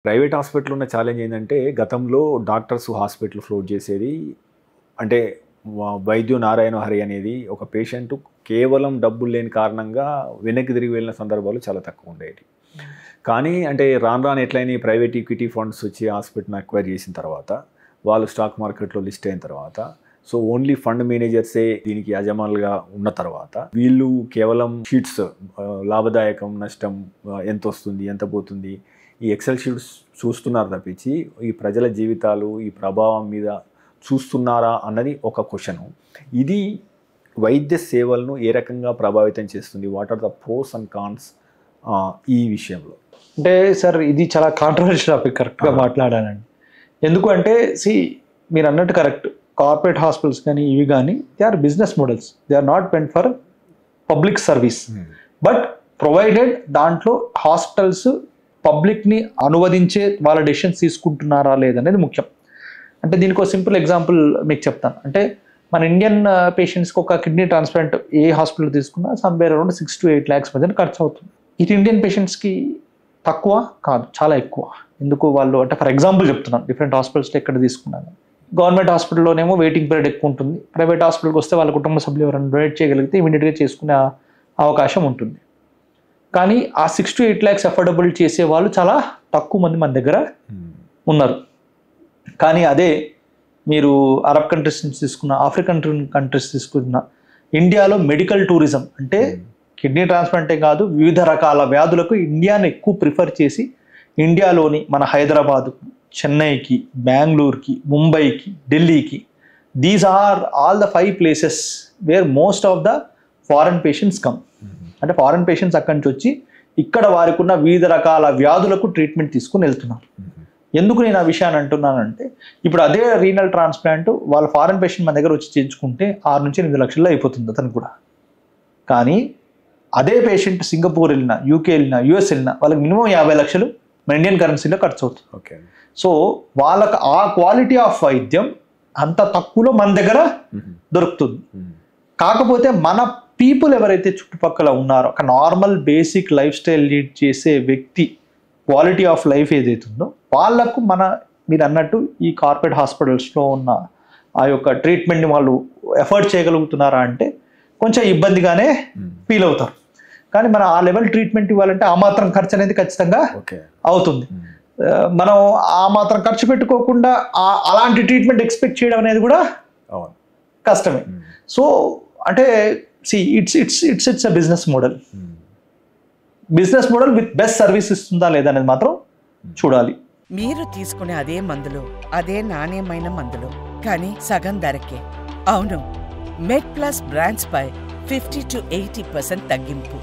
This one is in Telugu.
ప్రైవేట్ హాస్పిటల్ ఉన్న ఛాలెంజ్ ఏంటంటే గతంలో డాక్టర్స్ హాస్పిటల్ ఫ్లోట్ చేసేది అంటే వైద్యు నారాయణ హరి అనేది ఒక పేషెంట్ కేవలం డబ్బులు లేని కారణంగా వెనక్కి తిరిగి వెళ్ళిన సందర్భాలు చాలా తక్కువ ఉండేవి. కానీ అంటే రాను రాను ఎట్లయినా ప్రైవేట్ ఈక్విటీ ఫండ్స్ వచ్చి హాస్పిటల్ని అక్వైర్ చేసిన తర్వాత వాళ్ళు స్టాక్ మార్కెట్లో లిస్ట్ అయిన తర్వాత సో ఓన్లీ ఫండ్ మేనేజర్సే దీనికి యజమానులుగా ఉన్న తర్వాత వీళ్ళు కేవలం షీట్స్ లాభదాయకం నష్టం ఎంత వస్తుంది ఎంత పోతుంది ఈ ఎక్సెల్ షీట్స్ చూస్తున్నారు తప్పించి ఈ ప్రజల జీవితాలు ఈ ప్రభావం మీద చూస్తున్నారా అన్నది ఒక క్వశ్చన్. ఇది వైద్య సేవలను ఏ రకంగా ప్రభావితం చేస్తుంది, what are the pros and cons ఈ విషయంలో? అంటే సార్ ఇది చాలా కాంట్రవర్షియల్ టాపిక్, కరెక్ట్గా మాట్లాడానండి. ఎందుకు అంటే మీరు అన్నట్టు కరెక్ట్, కార్పొరేట్ హాస్పిటల్స్ కానీ ఇవి కానీ they are business models, they are not meant for public service. But provided దాంట్లో హాస్పిటల్స్ పబ్లిక్ని అనువదించే వాళ్ళ డెసిషన్స్ తీసుకుంటున్నారా లేదనేది ముఖ్యం. అంటే దీనికి ఒక సింపుల్ ఎగ్జాంపుల్ మీకు చెప్తాను. అంటే మన ఇండియన్ పేషెంట్స్కి ఒక కిడ్నీ ట్రాన్స్ప్లాంట్ ఏ హాస్పిటల్ తీసుకున్నా సమ్వేర్ అరౌండ్ 6 to 8 lakhs మధ్యన ఖర్చు అవుతుంది. ఇది ఇండియన్ పేషెంట్స్కి తక్కువ కాదు, చాలా ఎక్కువ. ఎందుకు వాళ్ళు అంటే ఫర్ ఎగ్జాంపుల్ చెప్తున్నాను, డిఫరెంట్ హాస్పిటల్స్లో ఎక్కడ తీసుకున్నాను. గవర్నమెంట్ హాస్పిటల్లోనేమో వెయిటింగ్ పీరియడ్ ఎక్కువ ఉంటుంది. ప్రైవేట్ హాస్పిటల్కి వస్తే వాళ్ళ కుటుంబ సభ్యులు ఎవరైనా డొనేట్ చేయగలిగితే ఇమీడియట్గా చేసుకునే అవకాశం ఉంటుంది. కానీ ఆ 6 to 8 lakhs అఫోర్డబుల్ చేసే వాళ్ళు చాలా తక్కువ మంది మన దగ్గర ఉన్నారు. కానీ అదే మీరు అరబ్ కంట్రీస్ నుంచి తీసుకున్న, ఆఫ్రికన్ కంట్రీస్ తీసుకున్న, ఇండియాలో మెడికల్ టూరిజం అంటే కిడ్నీ ట్రాన్స్ప్లాంటే కాదు వివిధ రకాల వ్యాధులకు ఇండియాని ఎక్కువ ప్రిఫర్ చేసి ఇండియాలోని మన హైదరాబాద్కు, చెన్నైకి, బెంగళూరుకి, ముంబైకి, ఢిల్లీకి, these are all the 5 places where most of the foreign patients come. అంటే ఫారెన్ పేషెంట్స్ అక్కడి నుంచి వచ్చి ఇక్కడ వారికి ఉన్న వివిధ రకాల వ్యాధులకు ట్రీట్మెంట్ తీసుకుని వెళ్తున్నారు. ఎందుకు నేను ఆ విషయాన్ని అంటున్నానంటే ఇప్పుడు అదే రీనల్ ట్రాన్స్ప్లాంట్ వాళ్ళ ఫారెన్ పేషెంట్ మన దగ్గర వచ్చి చేయించుకుంటే 6 నుంచి 8 లక్షల్లో అయిపోతుంది అతను కూడా. కానీ అదే పేషెంట్ సింగపూర్ వెళ్ళినా, యూకే వెళ్ళినా, యూఎస్ వెళ్ళినా వాళ్ళకి మినిమం 50 లక్షలు మన ఇండియన్ కరెన్సీలో ఖర్చు అవుతుంది. ఓకే, సో వాళ్ళకి ఆ క్వాలిటీ ఆఫ్ వైద్యం అంత తక్కువలో మన దగ్గర దొరుకుతుంది. కాకపోతే మన పీపుల్ ఎవరైతే చుట్టుపక్కల ఉన్నారో ఒక normal basic life style lead చేసే వ్యక్తి క్వాలిటీ ఆఫ్ లైఫ్ ఏదైతుందో వాళ్ళకు మీరు అన్నట్టు ఈ కార్పొరేట్ హాస్పిటల్స్లో ఉన్న ఆ యొక్క ట్రీట్మెంట్ని వాళ్ళు ఎఫర్ట్ చేయగలుగుతున్నారా అంటే కొంచెం ఇబ్బందిగానే ఫీల్ అవుతారు. కానీ మనం ఆ లెవెల్ ట్రీట్మెంట్ ఇవ్వాలంటే ఆ మాత్రం ఖర్చు అనేది ఖచ్చితంగా అవుతుంది. మనం ఆ మాత్రం ఖర్చు పెట్టుకోకుండా అలాంటి ట్రీట్మెంట్ ఎక్స్పెక్ట్ చేయడం అనేది కూడా కష్టమే. సో అంటే it's a business model. Business model with best service ఇస్తుందా లేదా అనేది మాత్రం చూడాలి. మీరు తీసుకునే అదే మందులు, అదే నాణ్యమైన మందులు, కానీ సగం ధరకే. అవును, మెడ్ ప్లస్ బ్రాండ్స్ పై 50 to 80% తగ్గింపు.